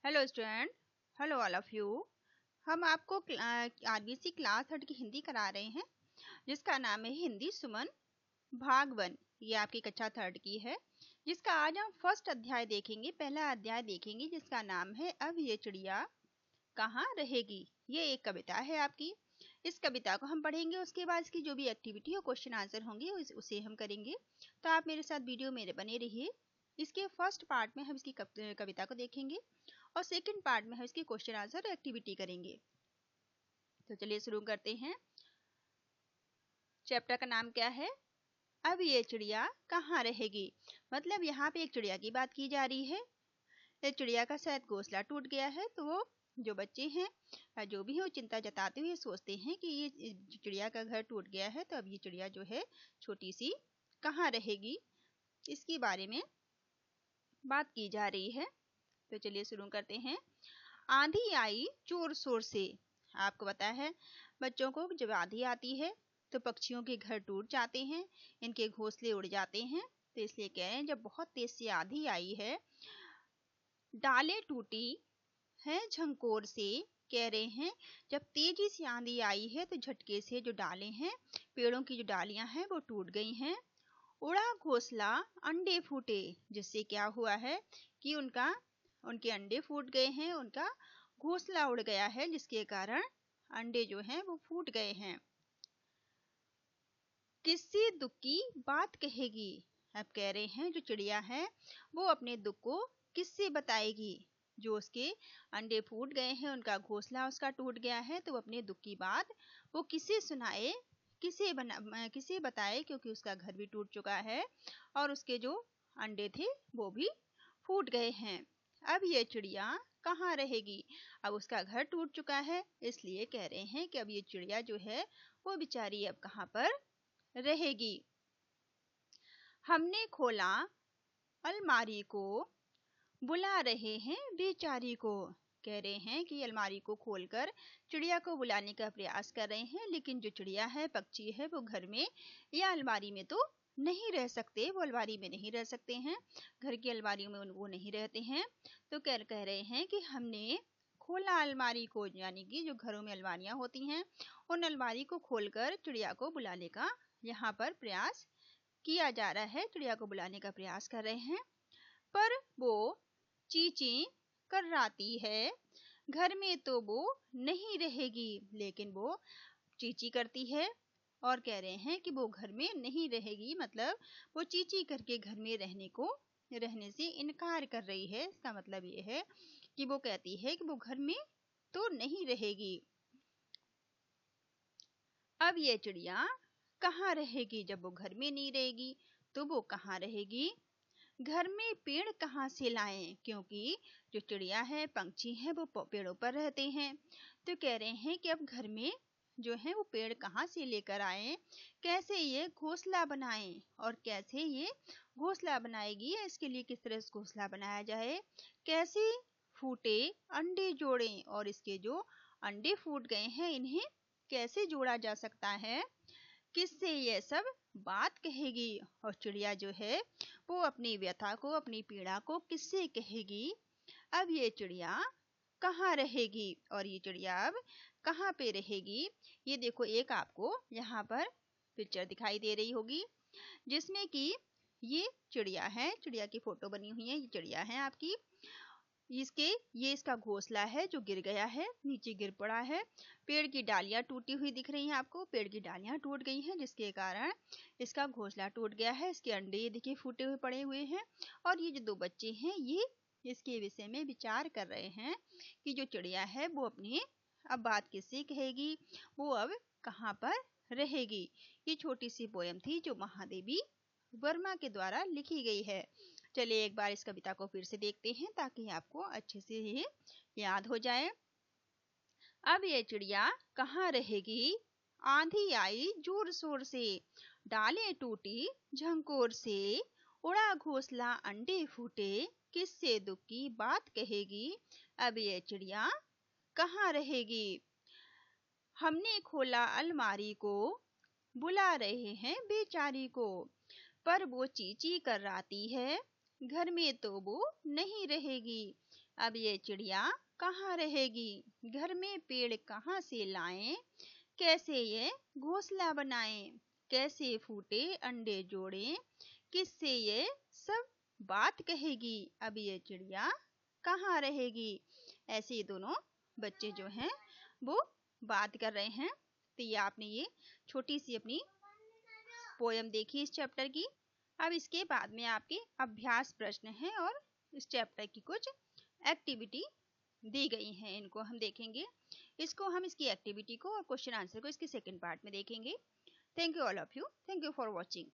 Hello student, hello all of you. हम आपको RBC class 3 की हिंदी करा रहे हैं, जिसका नाम है हिंदी सुमन भाग 1। ये आपकी कक्षा 3 की है, जिसका आज हम फर्स्ट अध्याय देखेंगे। पहला अध्याय देखेंगे जिसका नाम है अब ये चिड़िया कहाँ रहेगी। ये एक कविता है आपकी। इस कविता को हम पढ़ेंगे, उसके बाद इसकी जो भी एक्टिविटी और क्वेश्चन आंसर होंगे उसे हम करेंगे। तो आप मेरे साथ वीडियो मेरे बने रहिए। इसके फर्स्ट पार्ट में हम इसकी कविता को देखेंगे और सेकंड पार्ट में हम इसकी क्वेश्चन आंसर एक्टिविटी करेंगे। तो चलिए शुरू करते हैं। चैप्टर का नाम क्या है? अब ये चिड़िया कहाँ रहेगी। मतलब यहाँ पे एक चिड़िया की बात की जा रही है। एक चिड़िया का शायद घोंसला टूट गया है, तो वो जो बच्चे हैं जो भी है वो चिंता जताते हुए सोचते हैं कि ये चिड़िया का घर टूट गया है, तो अब ये चिड़िया जो है छोटी सी कहाँ रहेगी, इसके बारे में बात की जा रही है। तो चलिए शुरू करते हैं। आंधी आई जोर शोर से। आपको पता है बच्चों को जब आंधी आती है तो पक्षियों के घर टूट जाते हैं, इनके घोंसले उड़ जाते हैं। तो इसलिए कह रहे हैं जब बहुत तेज से आंधी आई है, डालें टूटी हैं झंकोर से। कह रहे हैं जब तेजी से आंधी आई है तो झटके से जो डालें हैं, पेड़ों की जो डालियां हैं वो टूट गई हैं। उड़ा घोंसला अंडे फूटे, जिससे क्या हुआ है कि उनके अंडे फूट गए हैं, उनका घोंसला उड़ गया है, जिसके कारण अंडे जो हैं वो फूट गए हैं। किससे दुख की बात कहेगी। अब कह रहे हैं जो चिड़िया है वो अपने दुख को किससे बताएगी। जो उसके अंडे फूट गए हैं, उनका घोंसला उसका टूट गया है, तो वो अपने दुख की बात वो किसे सुनाए, किसे बताए, क्योंकि उसका घर भी टूट चुका है और उसके जो अंडे थे वो भी फूट गए हैं। अब ये चिड़िया कहाँ रहेगी। अब उसका घर टूट चुका है, इसलिए कह रहे हैं कि अब ये चिड़िया जो है वो बेचारी अब कहाँ पर रहेगी। हमने खोला अलमारी को, बुला रहे हैं बेचारी को। कह रहे हैं कि अलमारी को खोलकर चिड़िया को बुलाने का प्रयास कर रहे हैं, लेकिन जो चिड़िया है, पक्षी है, वो घर में या अलमारी में तो नहीं रह सकते। वो अलमारी में नहीं रह सकते हैं, घर की अलमारियों में वो नहीं रहते हैं। तो कह रहे हैं कि हमने खोला अलमारी को, यानी कि जो घरों में अलमारियां होती हैं, उन अलमारी को खोलकर चिड़िया को बुलाने का यहाँ पर प्रयास किया जा रहा है। चिड़िया को बुलाने का प्रयास कर रहे हैं, पर वो चींची कर्राती है। घर में तो वो नहीं रहेगी, लेकिन वो चींची करती है और कह रहे हैं कि वो घर में नहीं रहेगी। मतलब वो चींची करके घर में रहने से इनकार कर रही है। इसका मतलब ये है कि वो कहती है कि वो घर में तो नहीं रहेगी। अब ये चिड़िया कहाँ रहेगी। जब वो घर में नहीं रहेगी तो वो कहाँ रहेगी। घर में पेड़ कहाँ से लाएं, क्योंकि जो चिड़िया है, पंछी है, वो पेड़ों पर रहते हैं। तो कह रहे हैं कि अब घर में जो है वो पेड़ कहाँ से लेकर आए, कैसे ये घोंसला बनाएं, और कैसे ये घोंसला बनाएगी, इसके लिए किस तरह से घोंसला बनाया जाए, कैसे फूटे अंडे जोड़ें, और इसके जो अंडे फूट गए हैं इन्हें कैसे जोड़ा जा सकता है, किससे ये सब बात कहेगी। और चिड़िया जो है वो अपनी व्यथा को, अपनी पीड़ा को किससे कहेगी। अब ये चिड़िया कहाँ रहेगी, और ये चिड़िया अब कहाँ पे रहेगी। ये देखो, एक आपको यहाँ पर पिक्चर दिखाई दे रही होगी, जिसमें कि ये चिड़िया है, चिड़िया की फोटो बनी हुई है। ये चिड़िया है आपकी, ये इसका घोंसला है जो गिर गया है, नीचे गिर पड़ा है। पेड़ की डालियां टूटी हुई दिख रही हैं आपको, पेड़ की डालियां टूट गई हैं, जिसके कारण इसका घोंसला टूट गया है। इसके अंडे ये देखिए फूटे हुए पड़े हुए हैं। और ये जो दो बच्चे हैं ये इसके विषय में विचार कर रहे हैं कि जो चिड़िया है वो अपनी अब बात किससे कहेगी, वो अब कहाँ पर रहेगी। ये छोटी सी पोयम थी जो महादेवी वर्मा के द्वारा लिखी गई है। चलिए एक बार इस कविता को फिर से देखते हैं ताकि आपको अच्छे से ये याद हो जाए। अब ये चिड़िया कहाँ रहेगी। आंधी आई जोर शोर से, डालें टूटी झंकोर से, उड़ा घोंसला अंडे फूटे, किससे दुख की बात कहेगी। अब ये चिड़िया कहाँ रहेगी। हमने खोला अलमारी को, बुला रहे हैं बेचारी को, पर वो चींची कर्राती है। घर में तो वो नहीं रहेगी, अब ये चिड़िया कहाँ रहेगी? घर में पेड़ कहाँ से लाएं? कैसे ये घोंसला बनाएं? कैसे फूटे अंडे जोड़ें? किससे ये सब बात कहेगी? अब ये चिड़िया कहाँ रहेगी? ऐसे ये दोनों बच्चे जो हैं वो बात कर रहे हैं। तो ये आपने ये छोटी सी अपनी पोयम देखी इस चैप्टर की। अब इसके बाद में आपके अभ्यास प्रश्न हैं और इस चैप्टर की कुछ एक्टिविटी दी गई हैं, इनको हम देखेंगे। इसको हम इसकी एक्टिविटी को और क्वेश्चन आंसर को इसके सेकंड पार्ट में देखेंगे। Thank you all of you. Thank you for watching.